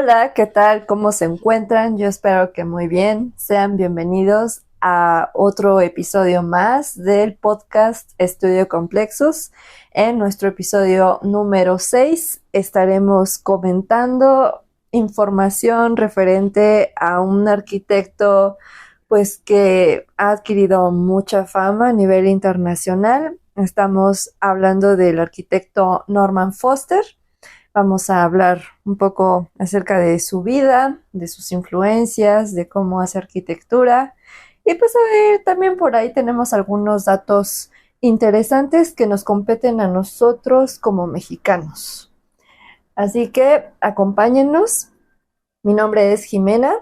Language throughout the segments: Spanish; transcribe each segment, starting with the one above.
Hola, ¿qué tal? ¿Cómo se encuentran? Yo espero que muy bien. Sean bienvenidos a otro episodio más del podcast Estudio Complexos. En nuestro episodio número 6 estaremos comentando información referente a un arquitecto pues que ha adquirido mucha fama a nivel internacional. Estamos hablando del arquitecto Norman Foster. Vamos a hablar un poco acerca de su vida, de sus influencias, de cómo hace arquitectura. Y pues a ver, también por ahí tenemos algunos datos interesantes que nos competen a nosotros como mexicanos. Así que acompáñennos. Mi nombre es Jimena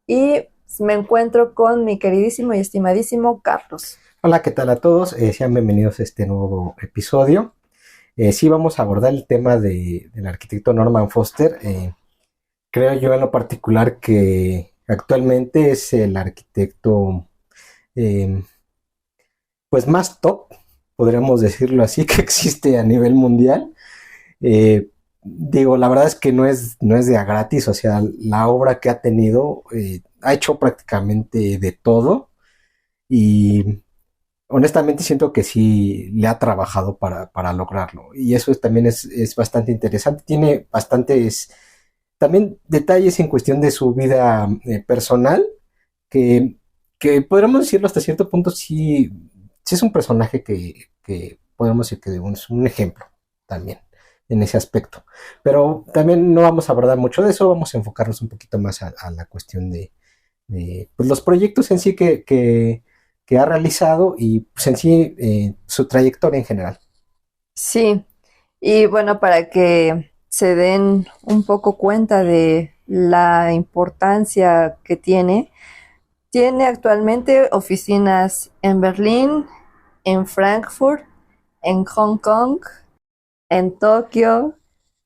y me encuentro con mi queridísimo y estimadísimo Carlos. Hola, ¿qué tal a todos? Sean bienvenidos a este nuevo episodio. Sí vamos a abordar el tema del arquitecto Norman Foster. Creo yo en lo particular que actualmente es el arquitecto eh, pues más top, podríamos decirlo así, que existe a nivel mundial. Digo, la verdad es que no es de a gratis, o sea, la obra que ha tenido ha hecho prácticamente de todo y honestamente siento que sí le ha trabajado para lograrlo. Y eso también es bastante interesante. Tiene bastantes también detalles en cuestión de su vida personal que, que podríamos decirlo hasta cierto punto, sí es un personaje que podemos decir que es un ejemplo también en ese aspecto. Pero también no vamos a abordar mucho de eso, vamos a enfocarnos un poquito más a la cuestión de pues, los proyectos en sí que ha realizado y pues, en sí su trayectoria en general. Sí, y bueno, para que se den un poco cuenta de la importancia que tiene actualmente oficinas en Berlín, en Frankfurt, en Hong Kong, en Tokio,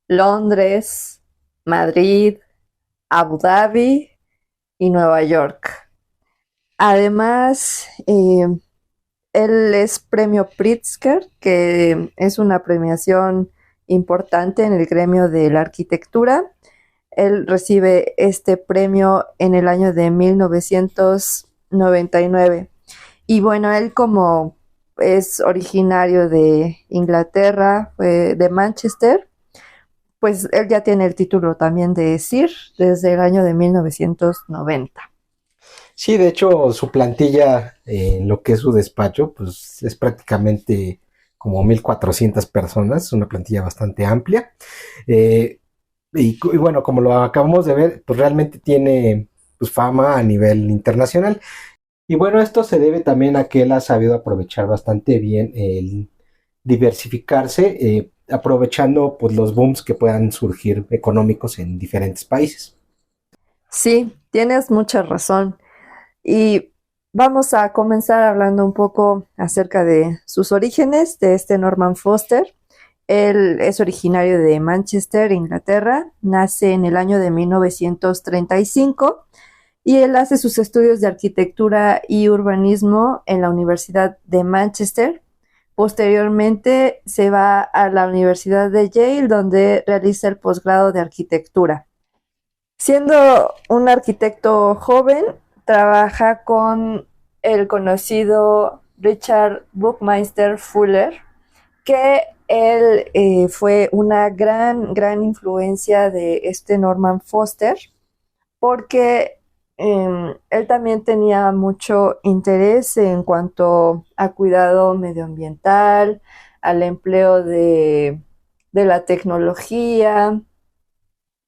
Londres, Madrid, Abu Dhabi y Nueva York. Además, él es premio Pritzker, que es una premiación importante en el gremio de la arquitectura. Él recibe este premio en el año de 1999. Y bueno, él como es originario de Inglaterra, de Manchester, pues él ya tiene el título también de Sir desde el año de 1990. Sí, de hecho, su plantilla, en lo que es su despacho, pues es prácticamente como 1,400 personas, es una plantilla bastante amplia. Eh, y bueno, como lo acabamos de ver, pues realmente tiene pues, fama a nivel internacional. Y bueno, esto se debe también a que él ha sabido aprovechar bastante bien el diversificarse, aprovechando pues, los booms que puedan surgir económicos en diferentes países. Sí, tienes mucha razón. Y vamos a comenzar hablando un poco acerca de sus orígenes, de este Norman Foster. Él es originario de Manchester, Inglaterra, nace en el año de 1935 y él hace sus estudios de arquitectura y urbanismo en la Universidad de Manchester. Posteriormente se va a la Universidad de Yale, donde realiza el posgrado de arquitectura. Siendo un arquitecto joven, trabaja con el conocido Richard Buckminster Fuller, que él fue una gran influencia de este Norman Foster, porque él también tenía mucho interés en cuanto a cuidado medioambiental, al empleo de la tecnología.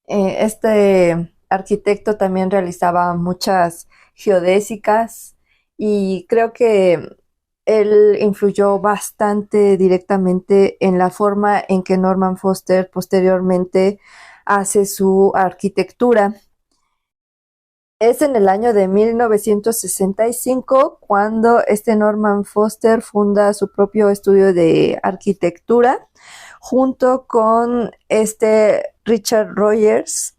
Este arquitecto también realizaba muchas geodésicas y creo que él influyó bastante directamente en la forma en que Norman Foster posteriormente hace su arquitectura. Es en el año de 1965 cuando este Norman Foster funda su propio estudio de arquitectura junto con este Richard Rogers,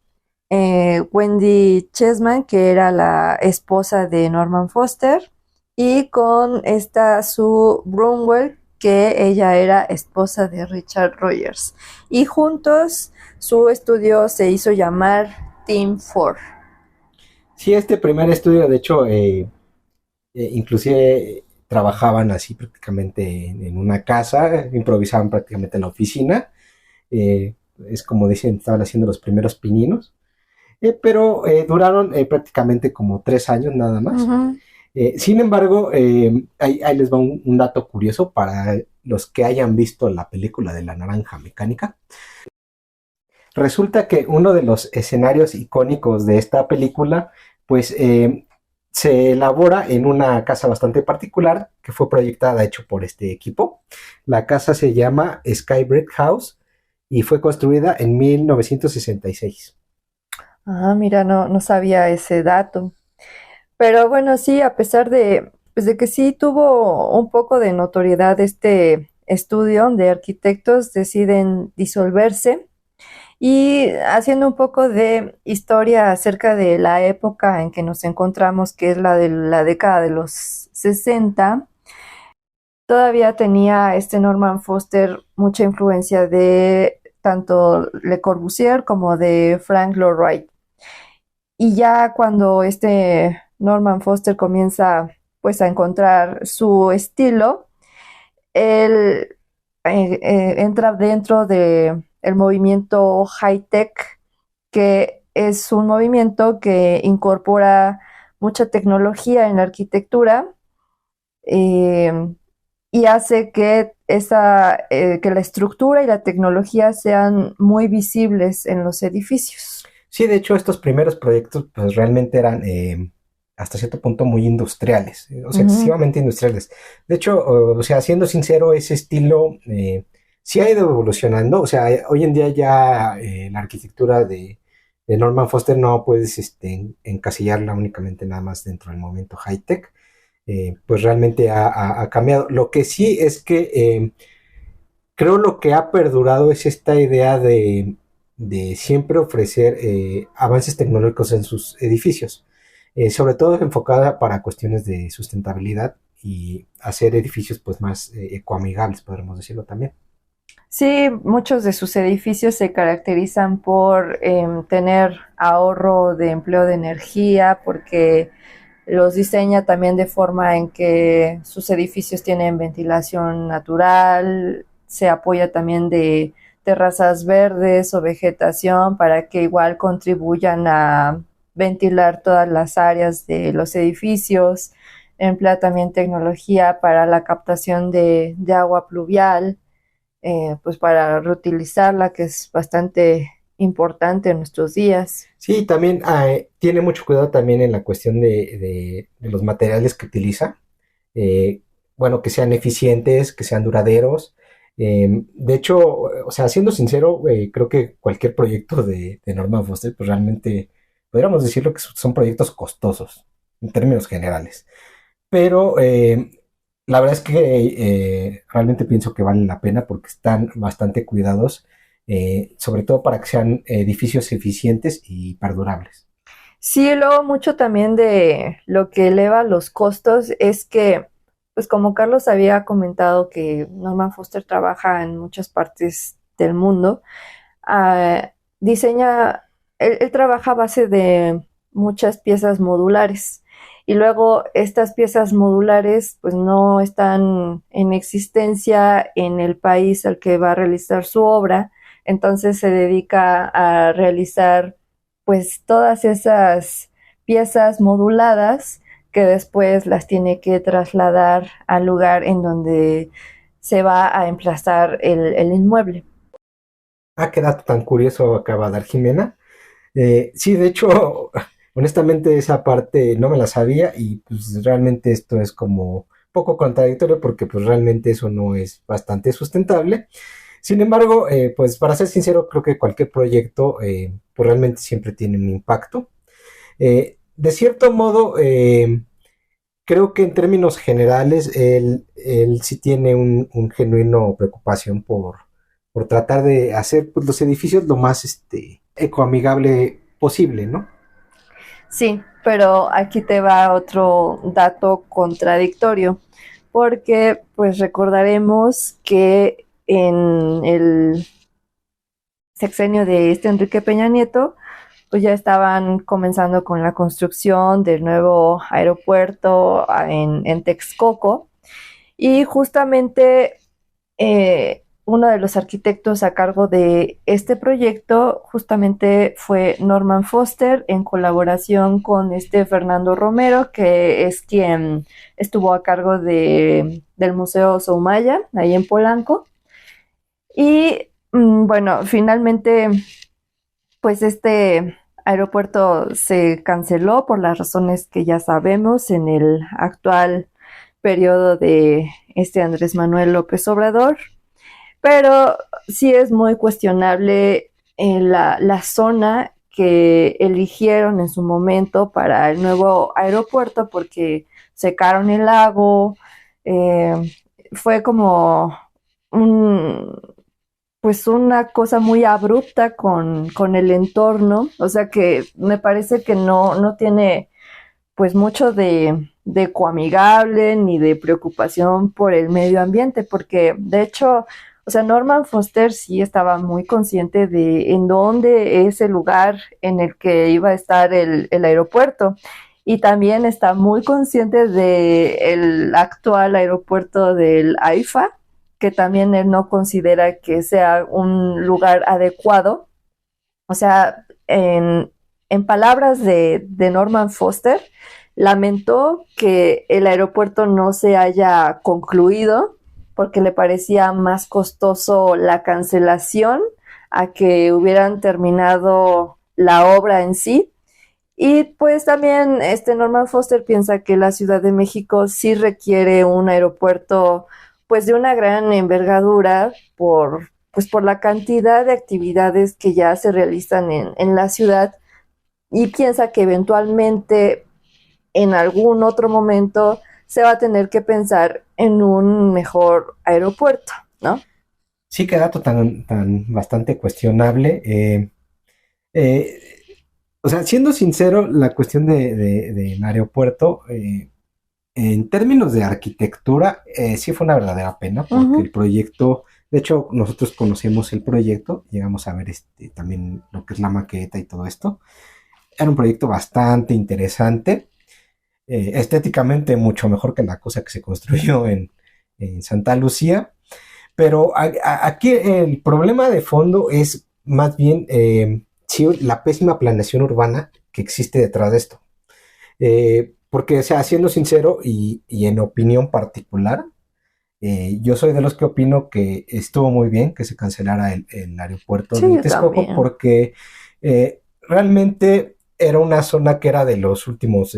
Wendy Chessman, que era la esposa de Norman Foster, y con esta Sue Brunwell, que ella era esposa de Richard Rogers. Y juntos su estudio se hizo llamar Team 4. Sí, este primer estudio, de hecho, inclusive trabajaban así prácticamente en una casa, improvisaban prácticamente en la oficina. eh, es como dicen, estaban haciendo los primeros pininos. Pero duraron prácticamente como 3 años nada más. Ujú. Sin embargo, ahí les va un dato curioso para los que hayan visto la película de la naranja mecánica. Resulta que uno de los escenarios icónicos de esta película, pues se elabora en una casa bastante particular que fue proyectada, hecho por este equipo. La casa se llama Skybrick House y fue construida en 1966. Ah, mira, no sabía ese dato. Pero bueno, sí, a pesar de, pues de que sí tuvo un poco de notoriedad este estudio de arquitectos, deciden disolverse y haciendo un poco de historia acerca de la época en que nos encontramos, que es la de la década de los 60. Todavía tenía este Norman Foster mucha influencia de tanto Le Corbusier como de Frank Lloyd Wright. Y ya cuando este Norman Foster comienza pues a encontrar su estilo, él entra dentro de el movimiento high-tech, que es un movimiento que incorpora mucha tecnología en la arquitectura eh, y hace que, que la estructura y la tecnología sean muy visibles en los edificios. Sí, de hecho, estos primeros proyectos pues realmente eran hasta cierto punto muy industriales, o sea, Ujú. excesivamente industriales. De hecho, o sea, siendo sincero, ese estilo sí ha ido evolucionando. O sea, hoy en día ya la arquitectura de Norman Foster no puedes encasillarla únicamente nada más dentro del movimiento high-tech. Pues realmente ha cambiado. Lo que sí es que creo lo que ha perdurado es esta idea de siempre ofrecer avances tecnológicos en sus edificios, sobre todo enfocada para cuestiones de sustentabilidad y hacer edificios pues más ecoamigables, podríamos decirlo también. Sí, muchos de sus edificios se caracterizan por tener ahorro de empleo de energía, porque los diseña también de forma en que sus edificios tienen ventilación natural, se apoya también de terrazas verdes o vegetación para que igual contribuyan a ventilar todas las áreas de los edificios, emplea también tecnología para la captación de agua pluvial, pues para reutilizarla, que es bastante importante en nuestros días. Sí, también tiene mucho cuidado también en la cuestión de los materiales que utiliza. eh, bueno, que sean eficientes, que sean duraderos. De hecho, o sea, siendo sincero, creo que cualquier proyecto de Norman Foster, pues realmente podríamos decirlo que son proyectos costosos en términos generales. Pero la verdad es que realmente pienso que vale la pena porque están bastante cuidados, sobre todo para que sean edificios eficientes y perdurables. Sí, luego mucho también de lo que eleva los costos es que, pues como Carlos había comentado que Norman Foster trabaja en muchas partes del mundo, diseña, él trabaja a base de muchas piezas modulares y luego estas piezas modulares pues no están en existencia en el país al que va a realizar su obra, entonces se dedica a realizar pues todas esas piezas moduladas que después las tiene que trasladar al lugar en donde se va a emplazar el inmueble. Ah, qué dato tan curioso acaba de dar Jimena. Sí, de hecho, honestamente esa parte no me la sabía y pues realmente esto es como poco contradictorio porque pues realmente eso no es bastante sustentable. Sin embargo, pues para ser sincero, creo que cualquier proyecto pues realmente siempre tiene un impacto. De cierto modo, creo que en términos generales él sí tiene un genuino preocupación por tratar de hacer pues, los edificios lo más ecoamigable posible, ¿no? Sí, pero aquí te va otro dato contradictorio, porque pues recordaremos que en el sexenio de este Enrique Peña Nieto, pues ya estaban comenzando con la construcción del nuevo aeropuerto en Texcoco. Y justamente uno de los arquitectos a cargo de este proyecto justamente fue Norman Foster en colaboración con este Fernando Romero, que es quien estuvo a cargo del Museo Soumaya, ahí en Polanco. Y bueno, finalmente, pues este aeropuerto se canceló por las razones que ya sabemos en el actual periodo de este Andrés Manuel López Obrador, pero sí es muy cuestionable la zona que eligieron en su momento para el nuevo aeropuerto porque secaron el lago, eh, fue como un, pues una cosa muy abrupta con el entorno, o sea que me parece que no tiene pues mucho de coamigable ni de preocupación por el medio ambiente, porque de hecho, o sea, Norman Foster sí estaba muy consciente de en dónde es el lugar en el que iba a estar el aeropuerto. Y también está muy consciente del actual aeropuerto del AIFA, que también él no considera que sea un lugar adecuado. O sea, en palabras de Norman Foster, lamentó que el aeropuerto no se haya concluido porque le parecía más costoso la cancelación a que hubieran terminado la obra en sí. Y pues también este Norman Foster piensa que la Ciudad de México sí requiere un aeropuerto pues de una gran envergadura por la cantidad de actividades que ya se realizan en la ciudad, y piensa que eventualmente en algún otro momento se va a tener que pensar en un mejor aeropuerto, ¿no? Sí, qué dato tan bastante cuestionable. Eh, o sea, siendo sincero, la cuestión del aeropuerto, en términos de arquitectura, sí fue una verdadera pena, porque el Ujú. proyecto, de hecho, nosotros conocimos el proyecto, llegamos a ver también lo que es la maqueta y todo esto. Era un proyecto bastante interesante, estéticamente mucho mejor que la cosa que se construyó en Santa Lucía. Pero aquí el problema de fondo es más bien sí, la pésima planeación urbana que existe detrás de esto. Porque, o sea, siendo sincero y en opinión particular, yo soy de los que opino que estuvo muy bien que se cancelara el aeropuerto Sí, de yo Texcoco también. porque realmente era una zona que era de los últimos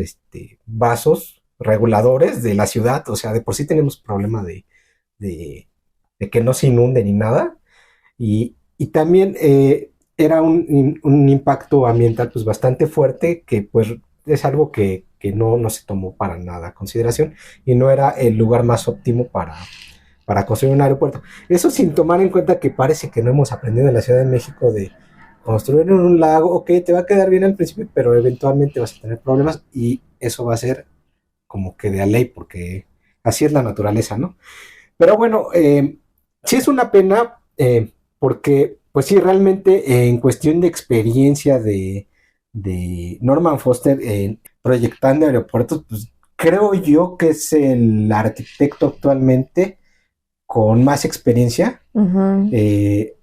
vasos reguladores de la ciudad. O sea, de por sí tenemos problema de, de que no se inunde ni nada. Y también era un impacto ambiental pues bastante fuerte que pues es algo que no se tomó para nada a consideración y no era el lugar más óptimo para construir un aeropuerto. Eso sin tomar en cuenta que parece que no hemos aprendido en la Ciudad de México de construir en un lago, ok, te va a quedar bien al principio, pero eventualmente vas a tener problemas y eso va a ser como que de a ley, porque así es la naturaleza, ¿no? Pero bueno, sí es una pena porque, pues sí, realmente en cuestión de experiencia de Norman Foster proyectando aeropuertos, pues creo yo que es el arquitecto actualmente con más experiencia Ujú.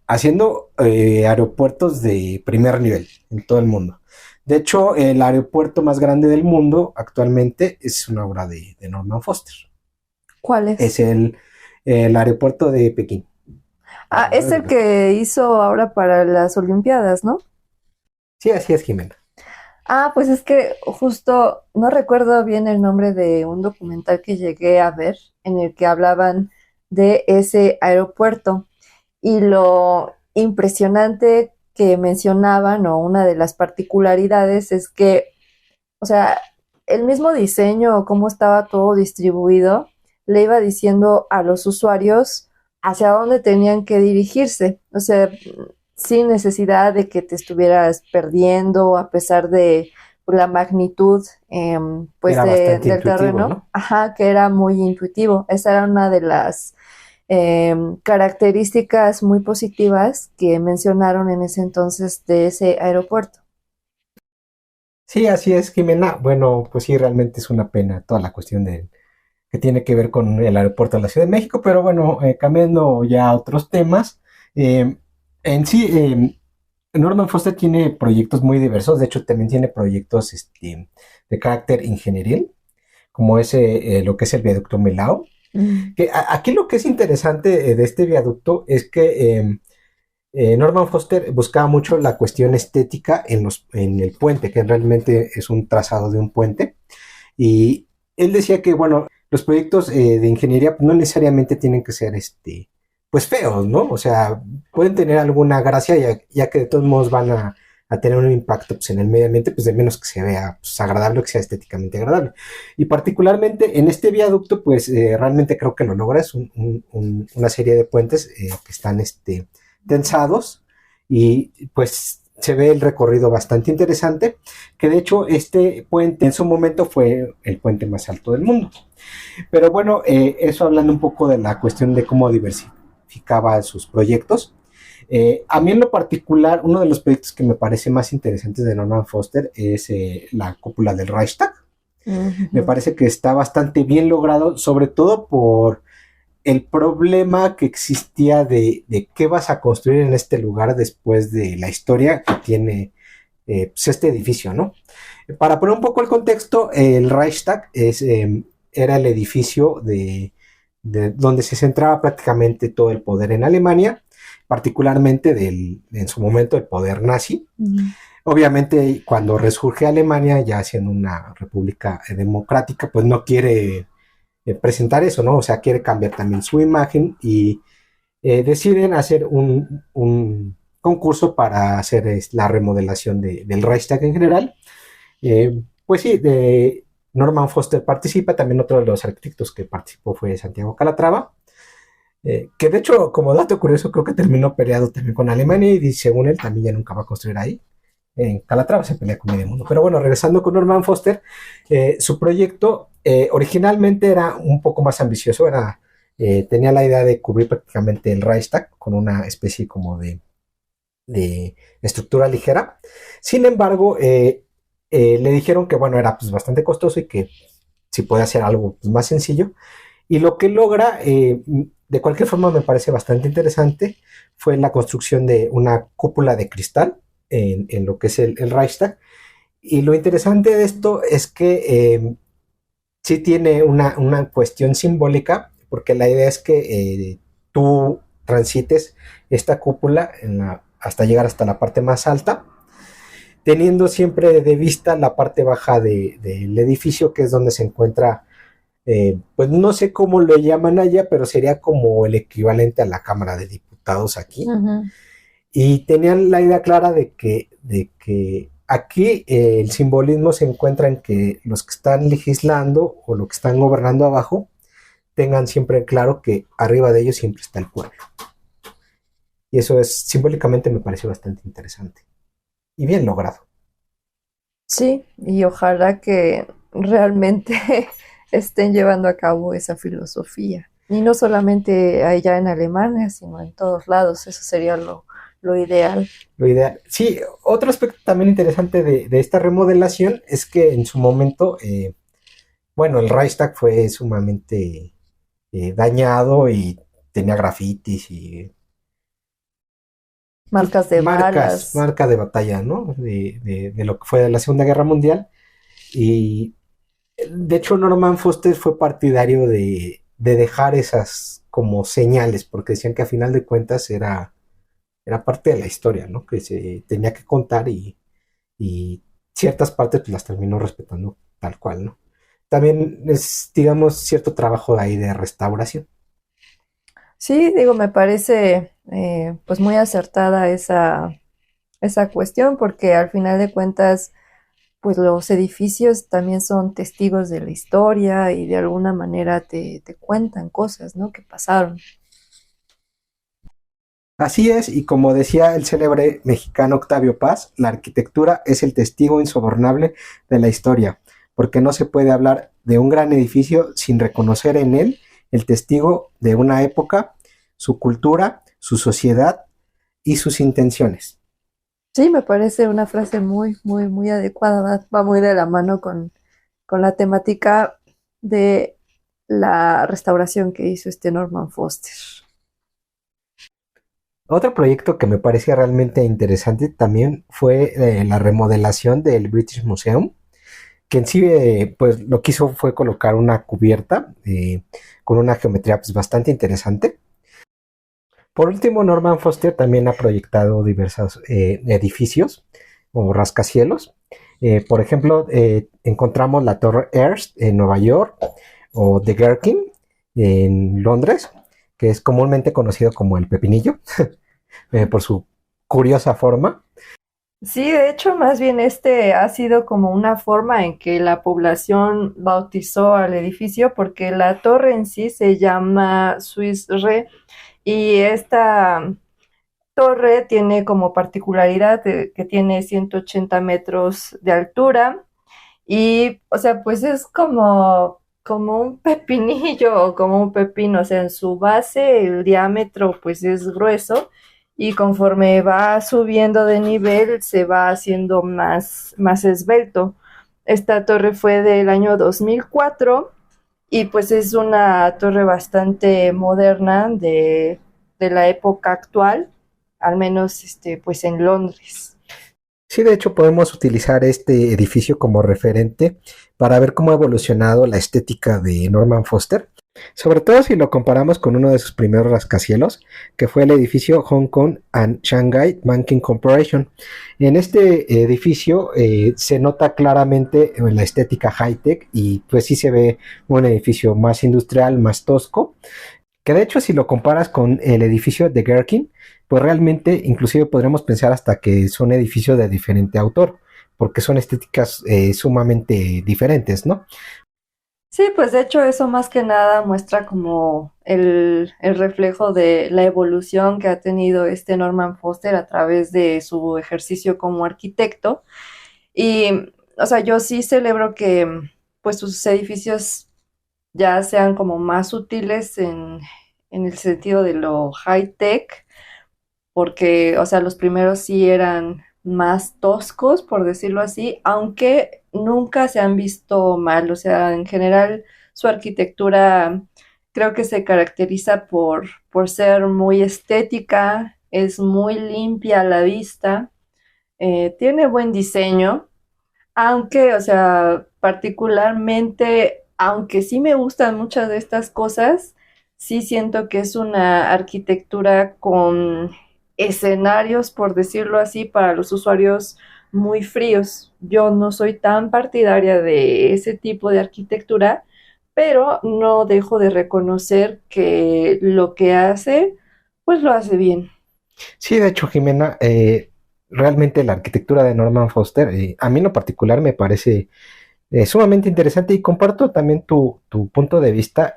haciendo aeropuertos de primer nivel en todo el mundo. De hecho, el aeropuerto más grande del mundo actualmente es una obra de Norman Foster. ¿Cuál es? Es el aeropuerto de Pekín. Ah, es el que hizo ahora para las Olimpiadas, ¿no? Sí, así es, Jimena. Ah, pues es que justo no recuerdo bien el nombre de un documental que llegué a ver en el que hablaban de ese aeropuerto y lo impresionante que mencionaban o una de las particularidades es que, o sea, el mismo diseño o cómo estaba todo distribuido le iba diciendo a los usuarios hacia dónde tenían que dirigirse. O sea, sin necesidad de que te estuvieras perdiendo a pesar de la magnitud pues Era bastante del intuitivo, terreno, ¿no? ajá, que era muy intuitivo. Esa era una de las características muy positivas que mencionaron en ese entonces de ese aeropuerto. Sí, así es, Jimena. Bueno, pues sí, realmente es una pena toda la cuestión que tiene que ver con el aeropuerto de la Ciudad de México, pero bueno, cambiando ya a otros temas, eh, en sí, Norman Foster tiene proyectos muy diversos, de hecho también tiene proyectos de carácter ingenieril, como lo que es el viaducto Milao, Mm. que aquí lo que es interesante de este viaducto es que Norman Foster buscaba mucho la cuestión estética en el puente, que realmente es un trazado de un puente. Y él decía que, bueno, los proyectos de ingeniería no necesariamente tienen que ser pues feos, ¿no? O sea, pueden tener alguna gracia, ya que de todos modos van a tener un impacto pues, en el medio ambiente, pues de menos que se vea pues, agradable o que sea estéticamente agradable. Y particularmente en este viaducto, pues realmente creo que lo logra, es una serie de puentes que están tensados y pues se ve el recorrido bastante interesante, que de hecho este puente en su momento fue el puente más alto del mundo. Pero bueno, eso hablando un poco de la cuestión de cómo diversificaba sus proyectos. A mí en lo particular, uno de los proyectos que me parece más interesantes de Norman Foster es la cúpula del Reichstag. Me Ujú. parece que está bastante bien logrado, sobre todo por el problema que existía de qué vas a construir en este lugar después de la historia que tiene pues este edificio, ¿no? Para poner un poco el contexto, el Reichstag era el edificio de donde se centraba prácticamente todo el poder en Alemania, particularmente en su momento el poder nazi. Mm. Obviamente, cuando resurge Alemania, ya siendo una república democrática, pues no quiere presentar eso, ¿no? O sea, quiere cambiar también su imagen y deciden hacer un concurso para hacer la remodelación del Reichstag en general. Pues sí, Norman Foster participa, también otro de los arquitectos que participó fue Santiago Calatrava, que de hecho, como dato curioso, creo que terminó peleado también con Alemania y según él también ya nunca va a construir ahí. En Calatrava se pelea con medio mundo. Pero bueno, regresando con Norman Foster, su proyecto originalmente era un poco más ambicioso, tenía la idea de cubrir prácticamente el Reichstag con una especie como de estructura ligera. Sin embargo, le dijeron que bueno, era pues, bastante costoso y que si puede hacer algo pues, más sencillo. Y lo que logra, de cualquier forma me parece bastante interesante, fue la construcción de una cúpula de cristal en lo que es el Reichstag. Y lo interesante de esto es que sí tiene una cuestión simbólica, porque la idea es que tú transites esta cúpula hasta llegar hasta la parte más alta, teniendo siempre de vista la parte baja del edificio, que es donde se encuentra, pues no sé cómo lo llaman allá, pero sería como el equivalente a la Cámara de Diputados aquí. Ujú. Y tenían la idea clara de que aquí el simbolismo se encuentra en que los que están legislando o los que están gobernando abajo tengan siempre claro que arriba de ellos siempre está el pueblo. Y eso es simbólicamente me pareció bastante interesante y bien logrado. Sí, y ojalá que realmente estén llevando a cabo esa filosofía. Y no solamente allá en Alemania, sino en todos lados. Eso sería lo ideal. Lo ideal. Sí, otro aspecto también interesante de esta remodelación es que en su momento, bueno, el Reichstag fue sumamente dañado y tenía grafitis y pues, Marcas de balas. marcas de batalla, ¿no? De lo que fue la Segunda Guerra Mundial. Y de hecho Norman Foster fue partidario de dejar esas como señales, porque decían que a final de cuentas era parte de la historia, ¿no? Que se tenía que contar y ciertas partes pues, las terminó respetando tal cual, ¿no? También es, digamos, cierto trabajo ahí de restauración. Sí, digo, me parece pues muy acertada esa cuestión, porque al final de cuentas, pues los edificios también son testigos de la historia y de alguna manera te cuentan cosas, ¿no? Que pasaron. Así es, y como decía el célebre mexicano Octavio Paz, la arquitectura es el testigo insobornable de la historia, porque no se puede hablar de un gran edificio sin reconocer en él el testigo de una época, su cultura, su sociedad y sus intenciones. Sí, me parece una frase muy, muy, muy adecuada. Va muy de la mano con la temática de la restauración que hizo este Norman Foster. Otro proyecto que me parecía realmente interesante también fue la remodelación del British Museum, que en sí pues lo que hizo fue colocar una cubierta con una geometría pues, bastante interesante. Por último, Norman Foster también ha proyectado diversos edificios o rascacielos. Por ejemplo, encontramos la Torre Hearst en Nueva York o The Gherkin en Londres, que es comúnmente conocido como el Pepinillo, por su curiosa forma. Sí, de hecho, más bien este ha sido como una forma en que la población bautizó al edificio, porque la torre en sí se llama Swiss Re y esta torre tiene como particularidad que tiene 180 metros de altura y, o sea, pues es como un pepinillo o como un pepino, o sea, en su base el diámetro pues es grueso y conforme va subiendo de nivel se va haciendo más esbelto. Esta torre fue del año 2004 y pues es una torre bastante moderna de la época actual, al menos pues en Londres. Sí, de hecho podemos utilizar este edificio como referente para ver cómo ha evolucionado la estética de Norman Foster, sobre todo si lo comparamos con uno de sus primeros rascacielos, que fue el edificio Hong Kong and Shanghai Banking Corporation. En este edificio se nota claramente la estética high-tech y pues sí se ve un edificio más industrial, más tosco, que de hecho si lo comparas con el edificio de Gherkin, pues realmente inclusive podríamos pensar hasta que son edificios de diferente autor, porque son estéticas sumamente diferentes, ¿no? Sí, pues de hecho eso más que nada muestra como el reflejo de la evolución que ha tenido este Norman Foster a través de su ejercicio como arquitecto. Y, o sea, yo sí celebro que pues sus edificios ya sean como más útiles en el sentido de lo high tech, porque, o sea, los primeros sí eran más toscos, por decirlo así, aunque nunca se han visto mal, o sea, en general su arquitectura creo que se caracteriza por ser muy estética, es muy limpia a la vista, tiene buen diseño, aunque, o sea, particularmente, aunque sí me gustan muchas de estas cosas, sí siento que es una arquitectura con escenarios, por decirlo así, para los usuarios muy fríos. Yo no soy tan partidaria de ese tipo de arquitectura, pero no dejo de reconocer que lo que hace, pues lo hace bien. Sí, de hecho, Jimena, realmente la arquitectura de Norman Foster, a mí en lo particular me parece sumamente interesante y comparto también tu punto de vista.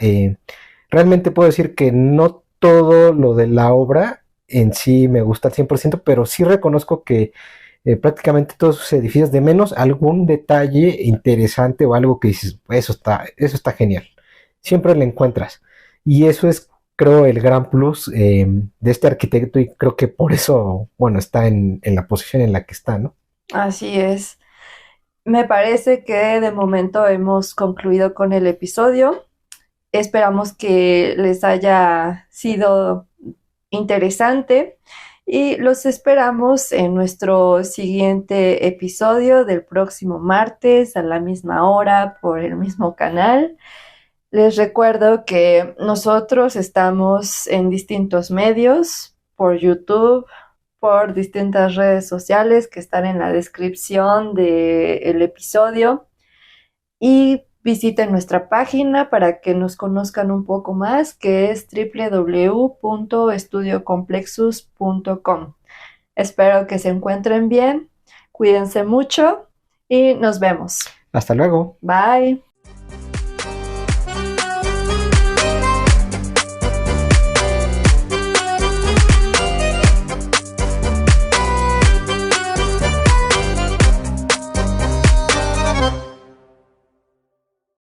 Realmente puedo decir que no todo lo de la obra en sí me gusta al 100%, pero sí reconozco que prácticamente todos sus edificios, de menos algún detalle interesante o algo que dices, eso está genial. Siempre lo encuentras. Y eso es, creo, el gran plus de este arquitecto y creo que por eso, bueno, está en la posición en la que está, ¿no? Así es. Me parece que de momento hemos concluido con el episodio. Esperamos que les haya sido interesante y los esperamos en nuestro siguiente episodio del próximo martes a la misma hora por el mismo canal. Les recuerdo que nosotros estamos en distintos medios, por YouTube, por distintas redes sociales que están en la descripción del episodio y visiten nuestra página para que nos conozcan un poco más, que es www.estudiocomplexus.com. Espero que se encuentren bien, cuídense mucho y nos vemos. Hasta luego. Bye.